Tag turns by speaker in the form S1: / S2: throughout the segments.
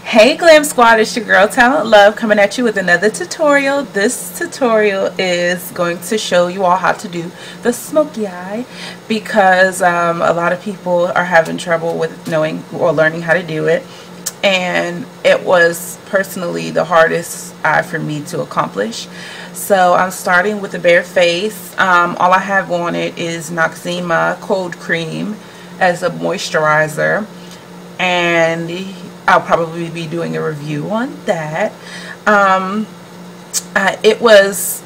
S1: Hey Glam Squad, it's your girl Talent Love coming at you with another tutorial. This tutorial is going to show you all how to do the smoky eye because a lot of people are having trouble with knowing or learning how to do it, and it was personally the hardest eye for me to accomplish. So I'm starting with the bare face. All I have on it is Noxzema Cold Cream as a moisturizer, and I'll probably be doing a review on that. It was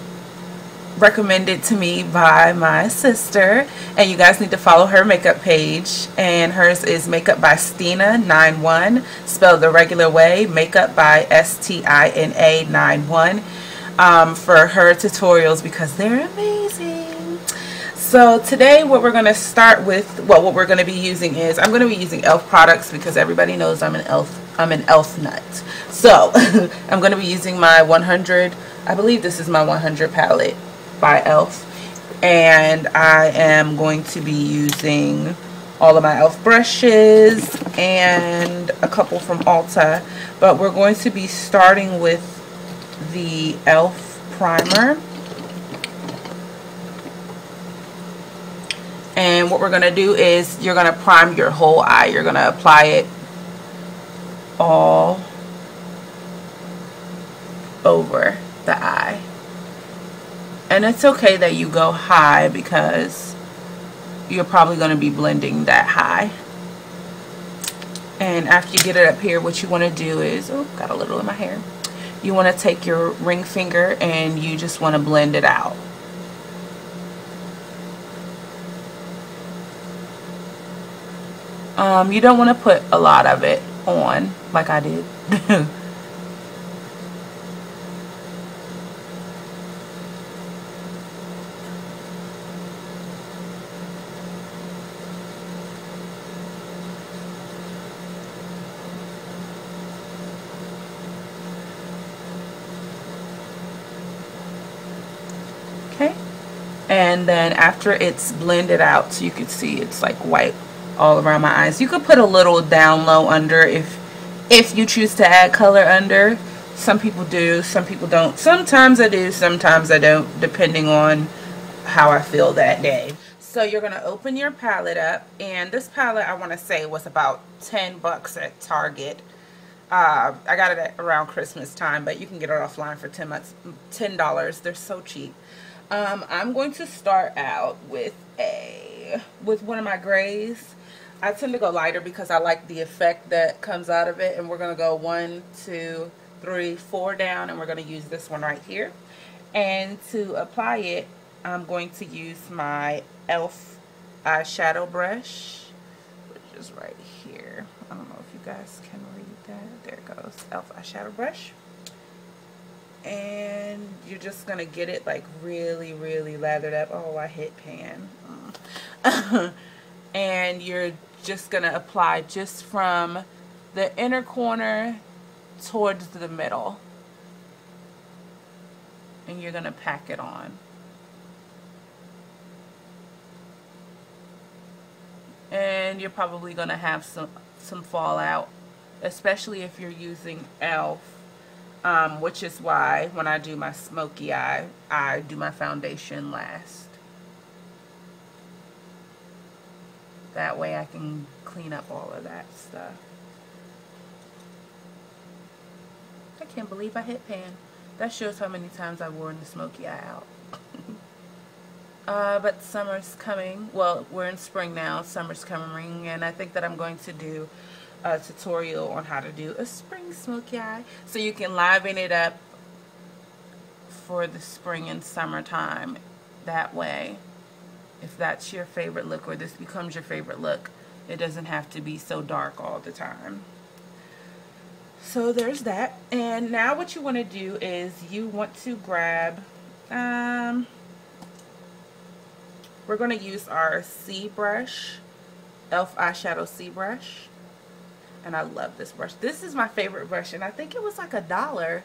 S1: recommended to me by my sister, and you guys need to follow her makeup page, and hers is Makeup by Stina91, spelled the regular way, Makeup by Stina91, for her tutorials because they're amazing. So today what we're going to start with, well, what we're going to be using is, I'm going to be using e.l.f. products because everybody knows I'm an e.l.f. nut. So I'm going to be using my 100, I believe this is my 100 palette by e.l.f. And I am going to be using all of my e.l.f. brushes and a couple from Ulta. But we're going to be starting with the e.l.f. primer. And what we're going to do is you're going to prime your whole eye. You're going to apply it all over the eye. And it's okay that you go high because you're probably going to be blending that high. And after you get it up here, what you want to do is, oh, got a little in my hair. You want to take your ring finger and you just want to blend it out. You don't want to put a lot of it on like I did. Okay, and then after it's blended out, so you can see it's like white all around my eyes. You could put a little down low under if you choose to add color under. Some people do, some people don't. Sometimes I do, sometimes I don't, depending on how I feel that day. So you're gonna open your palette up, and this palette I want to say was about 10 bucks at Target. I got it at around Christmas time, but you can get it offline for $10. They're so cheap. I'm going to start out with one of my grays. I tend to go lighter because I like the effect that comes out of it, and we're going to go 1, 2, 3, 4 down, and we're going to use this one right here. And to apply it, I'm going to use my e.l.f. eyeshadow brush, which is right here. I don't know if you guys can read that. There it goes, e.l.f. eyeshadow brush. And you're just going to get it like really, really lathered up. Oh, I hit pan. And you're just going to apply just from the inner corner towards the middle. And you're going to pack it on. And you're probably going to have some fallout, especially if you're using e.l.f. Which is why when I do my smoky eye, I do my foundation last. That way I can clean up all of that stuff. I can't believe I hit pan. That shows how many times I've worn the smoky eye out. But summer's coming. Well, we're in spring now. Summer's coming, and I think that I'm going to do a tutorial on how to do a spring smoky eye, so you can liven it up for the spring and summertime. That way, if that's your favorite look, or this becomes your favorite look, it doesn't have to be so dark all the time. So there's that. And now what you want to do is you want to grab, we're going to use our C brush, e.l.f. eyeshadow C brush. And I love this brush. This is my favorite brush, and I think it was like $1.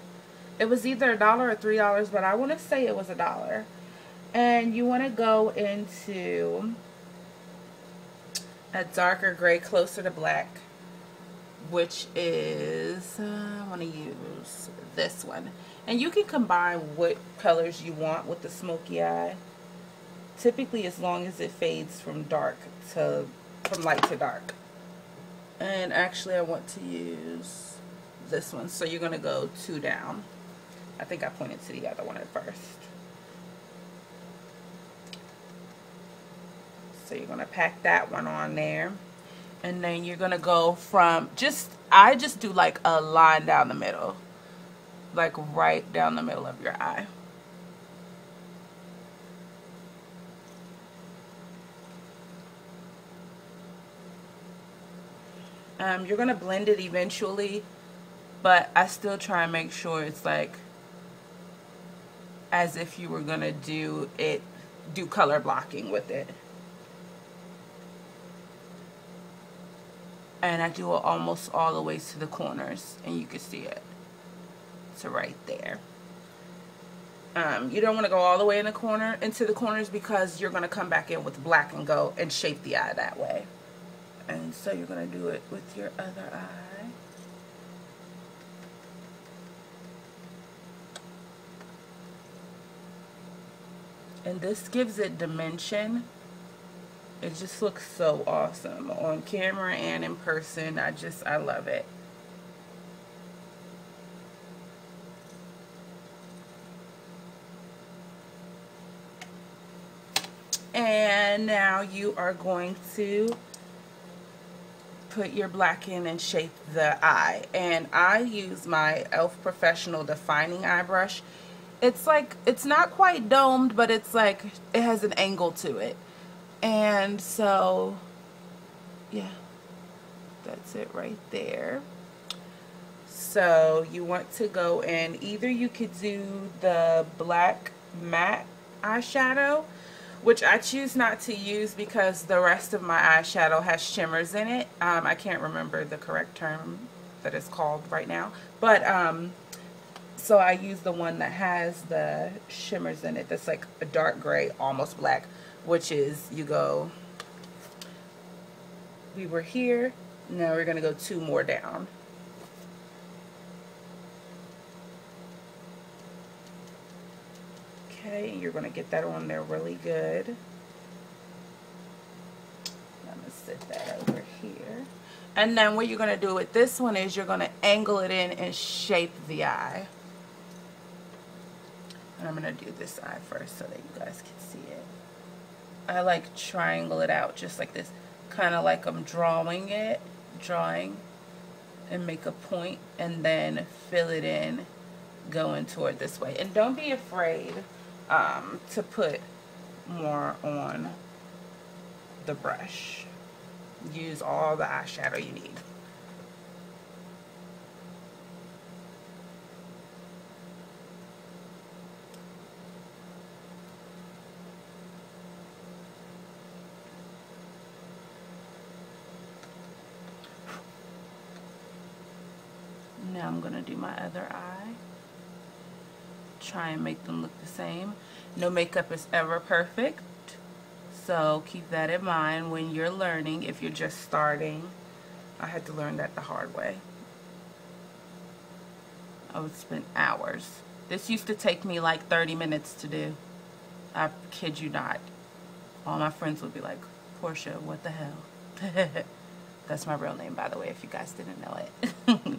S1: It was either $1 or $3, but I want to say it was $1. And you want to go into a darker gray, closer to black. which is, I want to use this one. And you can combine what colors you want with the smoky eye. Typically, as long as it fades from light to dark. And actually, I want to use this one. So you're going to go 2 down. I think I pointed to the other one at first. So you're going to pack that one on there. And then you're going to go from I just do like a line down the middle. Like right down the middle of your eye. You're going to blend it eventually, but I still try and make sure it's like as if you were going to do color blocking with it. And I do it almost all the way to the corners, and you can see it. So right there. You don't want to go all the way into the corners because you're going to come back in with black and go and shape the eye that way. And so you're going to do it with your other eye. And this gives it dimension. It just looks so awesome on camera and in person. I love it. And now you are going to put your black in and shape the eye. And I use my e.l.f. Professional Defining Eye Brush. It's like, it's not quite domed, but it's like, it has an angle to it. And so, yeah, that's it right there. So you want to go in, either you could do the black matte eyeshadow, which I choose not to use because the rest of my eyeshadow has shimmers in it. I can't remember the correct term that it's called right now. But, so I use the one that has the shimmers in it. That's like a dark gray, almost black, which is, we were here, now we're going to go 2 more down. Okay, you're going to get that on there really good. I'm going to set that over here. And then what you're going to do with this one is you're going to angle it in and shape the eye. And I'm going to do this eye first so that you guys can see it. I like triangle it out just like this. Kind of like I'm drawing and make a point and then fill it in going toward this way. And don't be afraid to put more on the brush. Use all the eyeshadow you need. Now I'm going to do my other eye. Try and make them look the same. No makeup is ever perfect, so keep that in mind when you're learning. If you're just starting, I had to learn that the hard way. I would spend hours. This used to take me like 30 minutes to do. I kid you not. All my friends would be like, Portia, what the hell? That's my real name, by the way, if you guys didn't know it.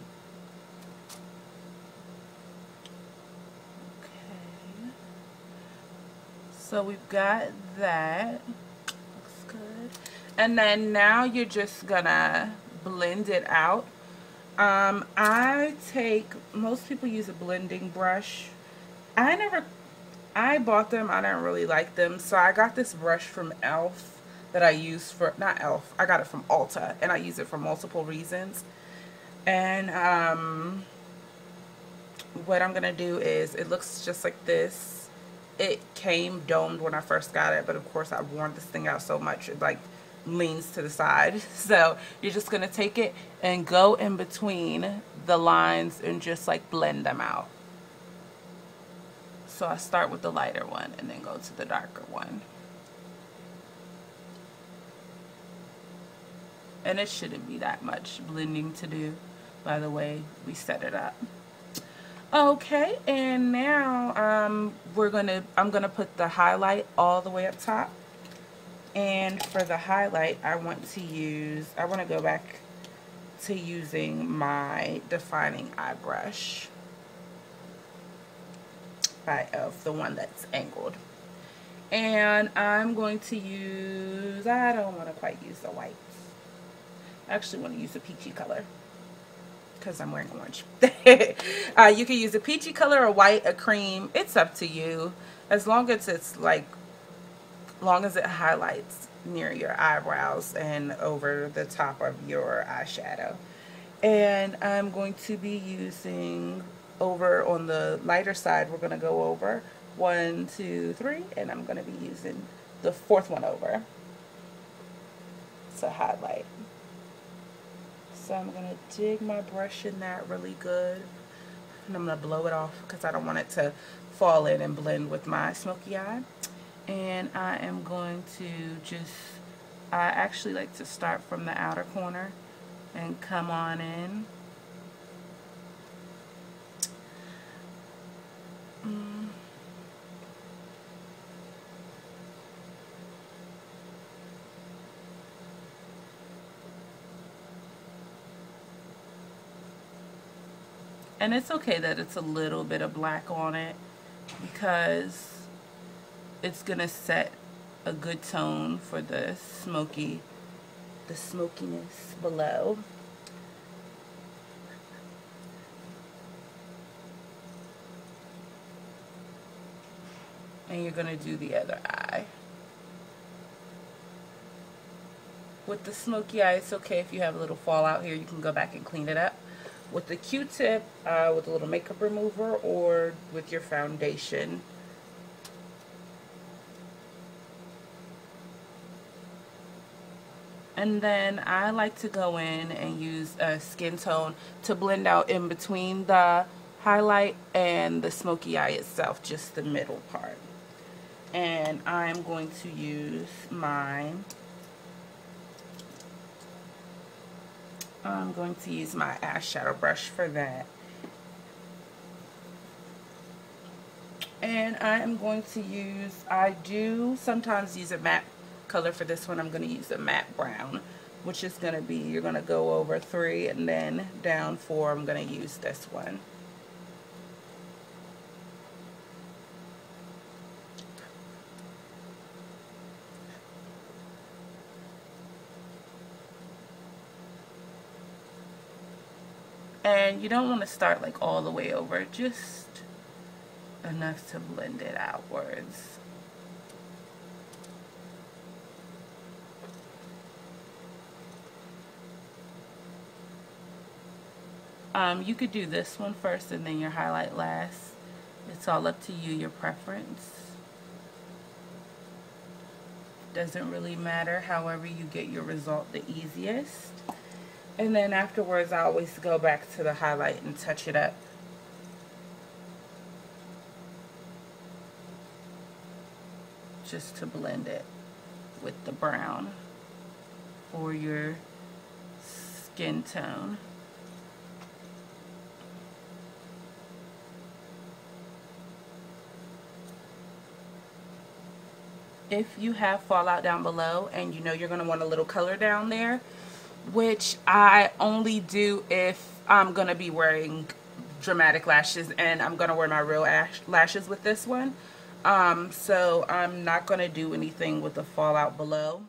S1: So we've got that. Looks good. And then now you're just gonna blend it out. Most people use a blending brush. I bought them, I didn't really like them. So I got this brush from e.l.f. that I use for, not e.l.f., I got it from Ulta, and I use it for multiple reasons. And what I'm gonna do is, it looks just like this. It came domed when I first got it, but of course I've worn this thing out so much it like leans to the side. So you're just gonna take it and go in between the lines and just like blend them out. So I start with the lighter one and then go to the darker one. And it shouldn't be that much blending to do, by the way we set it up. Okay, and now I'm gonna put the highlight all the way up top. And for the highlight, I want to go back to using my defining eye brush by the one that's angled. And I'm going to use, I don't want to quite use the whites. I actually want to use a peachy color because I'm wearing orange. You can use a peachy color, a white, a cream. It's up to you. As long as it's like, long as it highlights near your eyebrows and over the top of your eyeshadow. And I'm going to be using, over on the lighter side, we're going to go over 1, 2, 3, and I'm going to be using the 4th one over to highlight. So I'm going to dig my brush in that really good, and I'm going to blow it off because I don't want it to fall in and blend with my smoky eye. And I am going to I actually like to start from the outer corner and come on in. And it's okay that it's a little bit of black on it because it's gonna set a good tone for the smokiness below. And you're gonna do the other eye. With the smoky eye, it's okay if you have a little fallout here, you can go back and clean it up with the Q-tip, with a little makeup remover, or with your foundation. And then I like to go in and use a skin tone to blend out in between the highlight and the smoky eye itself, just the middle part. And I'm going to use my eyeshadow brush for that. And I am going to use, I do sometimes use a matte color for this one. I'm going to use a matte brown, which is going to be, you're going to go over 3 and then down 4. I'm going to use this one. And you don't want to start like all the way over, just enough to blend it outwards. You could do this one first and then your highlight last. It's all up to you, your preference. Doesn't really matter, however you get your result the easiest. And then afterwards, I always go back to the highlight and touch it up. Just to blend it with the brown or your skin tone. If you have fallout down below and you know you're going to want a little color down there, which I only do if I'm going to be wearing dramatic lashes and I'm going to wear my real lashes with this one. So I'm not going to do anything with the fallout below.